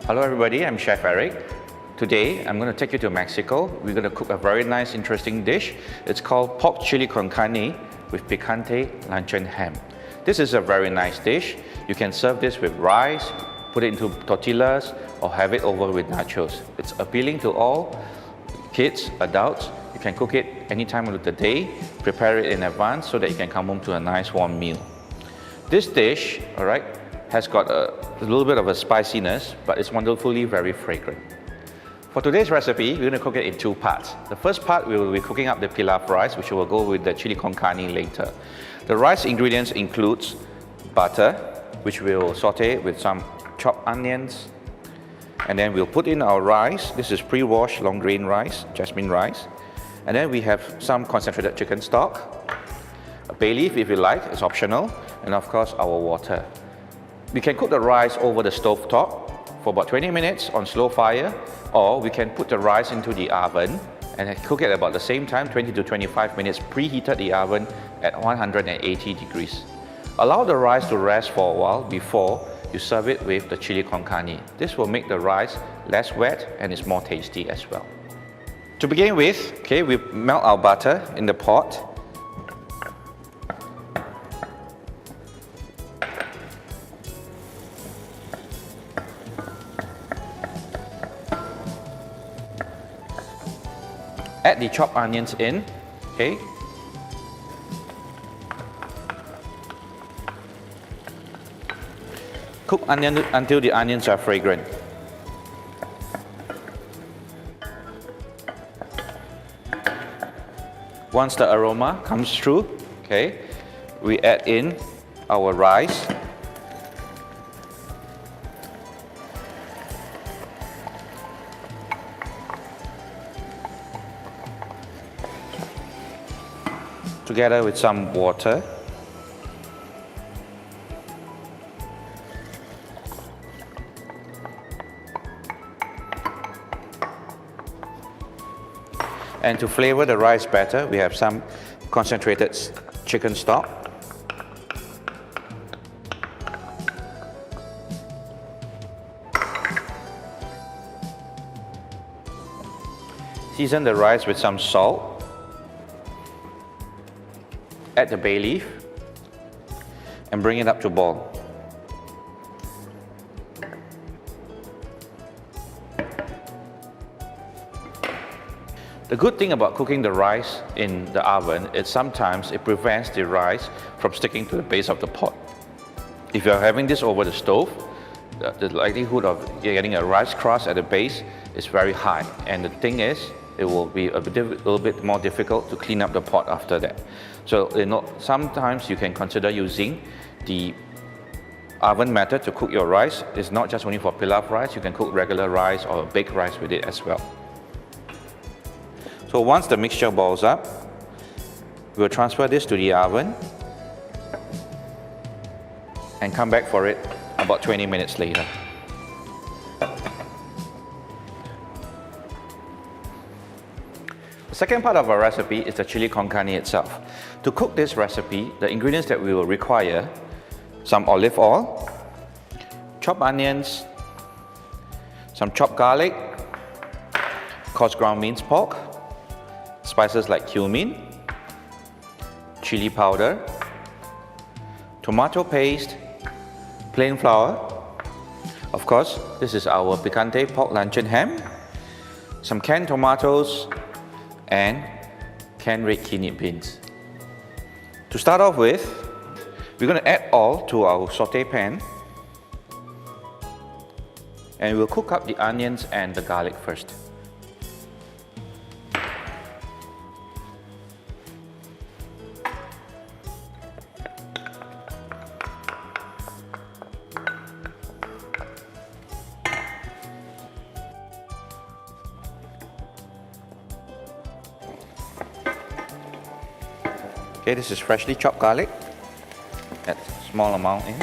Hello everybody, I'm Chef Eric. Today I'm going to take you to Mexico. We're going to cook a very nice, interesting dish. It's called pork chili con carne with picante luncheon ham. This is a very nice dish. You can serve this with rice, put it into tortillas, or have it over with nachos. It's appealing to all kids, adults. You can cook it any time of the day, prepare it in advance so that you can come home to a nice warm meal. This dish, has got a little bit of a spiciness, but it's wonderfully very fragrant. For today's recipe, we're going to cook it in two parts. The first part, we will be cooking up the pilaf rice, which will go with the chili con carne later. The rice ingredients includes butter, which we'll saute with some chopped onions, and then we'll put in our rice. This is pre-washed long grain rice, jasmine rice. And then we have some concentrated chicken stock, a bay leaf if you like, it's optional, and of course our water. We can cook the rice over the stove top for about 20 minutes on slow fire, or we can put the rice into the oven and cook it about the same time, 20 to 25 minutes, preheated the oven at 180 degrees. Allow the rice to rest for a while before you serve it with the chili con carne. This will make the rice less wet and it's more tasty as well. To begin with, we melt our butter in the pot. Add the chopped onions in, Cook onion until the onions are fragrant. Once the aroma comes through, we add in our rice. Together with some water. And to flavor the rice better, we have some concentrated chicken stock. Season the rice with some salt. Add the bay leaf and bring it up to boil. The good thing about cooking the rice in the oven is sometimes it prevents the rice from sticking to the base of the pot. If you're having this over the stove, the likelihood of getting a rice crust at the base is very high. And the thing is, it will be a little bit more difficult to clean up the pot after that. So sometimes you can consider using the oven method to cook your rice. It's not just only for pilaf rice, you can cook regular rice or baked rice with it as well. So once the mixture boils up, we'll transfer this to the oven and come back for it about 20 minutes later. The second part of our recipe is the chili con carne itself. To cook this recipe, the ingredients that we will require: some olive oil, chopped onions, some chopped garlic, coarse ground minced pork, spices like cumin, chili powder, tomato paste, plain flour. Of course, this is our picante pork luncheon ham, some canned tomatoes, and canned red kidney beans. To start off with, we're going to add all to our saute pan, and we'll cook up the onions and the garlic first. This is freshly chopped garlic. Add a small amount in.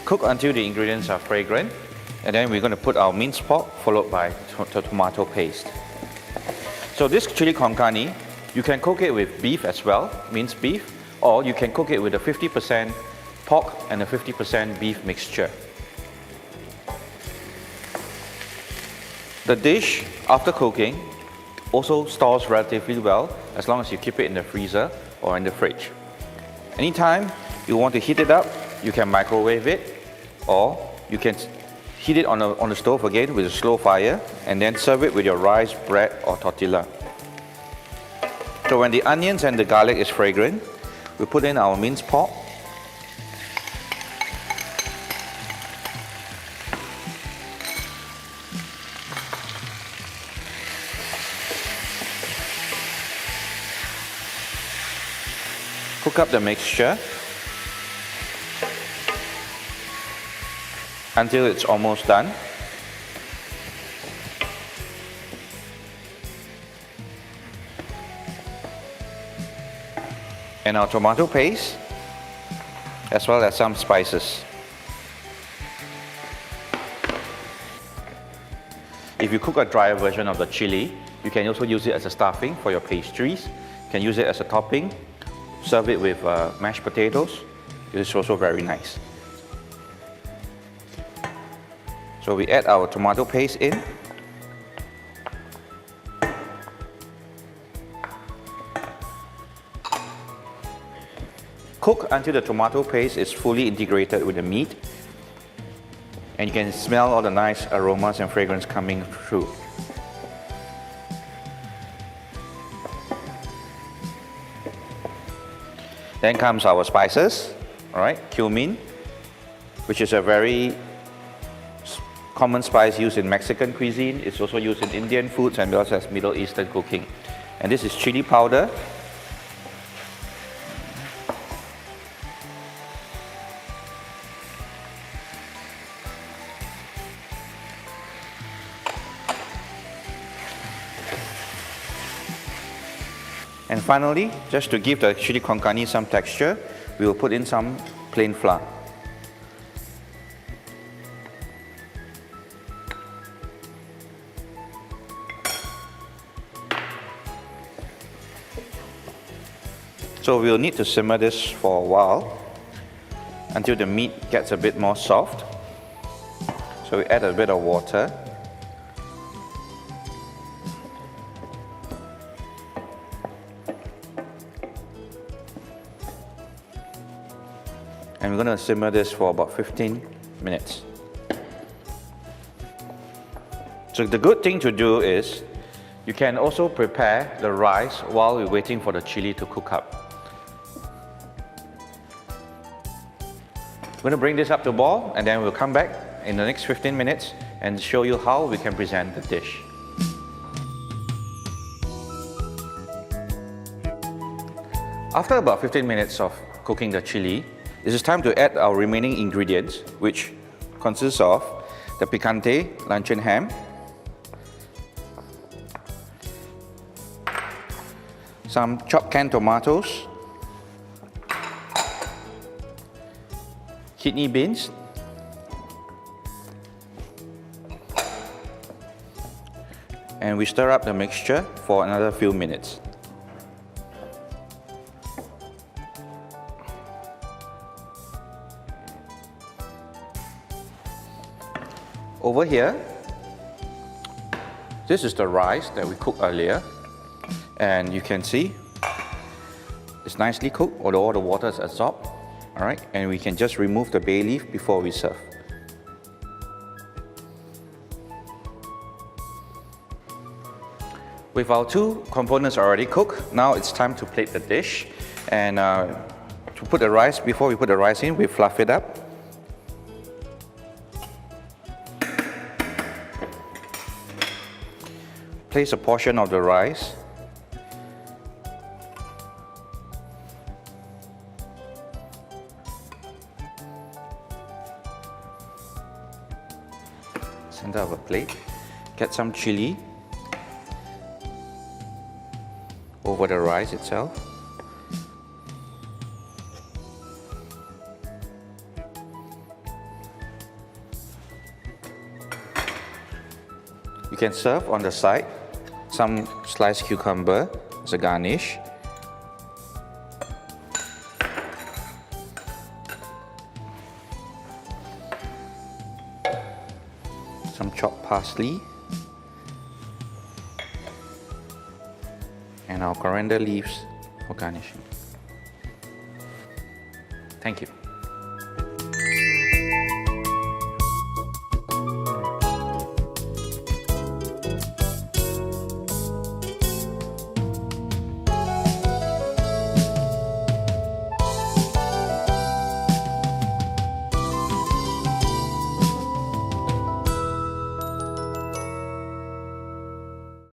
Cook until the ingredients are fragrant, and then we're going to put our minced pork followed by tomato paste. So this chili con carne, you can cook it with beef as well, minced beef, or you can cook it with a 50% pork and a 50% beef mixture. The dish, after cooking, also stores relatively well as long as you keep it in the freezer or in the fridge. Anytime you want to heat it up, you can microwave it, or you can heat it on the stove again with a slow fire and then serve it with your rice, bread or tortilla. So when the onions and the garlic is fragrant, we put in our minced pork. Cook up the mixture until it's almost done. And our tomato paste, as well as some spices. If you cook a drier version of the chili, you can also use it as a stuffing for your pastries. You can use it as a topping. Serve it with mashed potatoes. It is also very nice. So we add our tomato paste in. Cook until the tomato paste is fully integrated with the meat. And you can smell all the nice aromas and fragrance coming through. Then comes our spices, all right, cumin, which is a very common spice used in Mexican cuisine. It's also used in Indian foods and also as Middle Eastern cooking. And this is chili powder. And finally, just to give the chili con carne some texture, we will put in some plain flour. So we'll need to simmer this for a while until the meat gets a bit more soft. So we add a bit of water. And we're going to simmer this for about 15 minutes. So the good thing to do is you can also prepare the rice while we're waiting for the chili to cook up. We're going to bring this up to boil and then we'll come back in the next 15 minutes and show you how we can present the dish. After about 15 minutes of cooking the chili, it is time to add our remaining ingredients, which consists of the picante luncheon ham, some chopped canned tomatoes, kidney beans, and we stir up the mixture for another few minutes. Over here, this is the rice that we cooked earlier, and you can see it's nicely cooked, although all the water is absorbed. All right, and we can just remove the bay leaf before we serve. With our two components already cooked, now it's time to plate the dish. And to put the rice, before we put the rice in, we fluff it up. Place a portion of the rice. Center of a plate. Get some chili over the rice itself. You can serve on the side some sliced cucumber as a garnish. some chopped parsley, and our coriander leaves for garnishing. Thank you.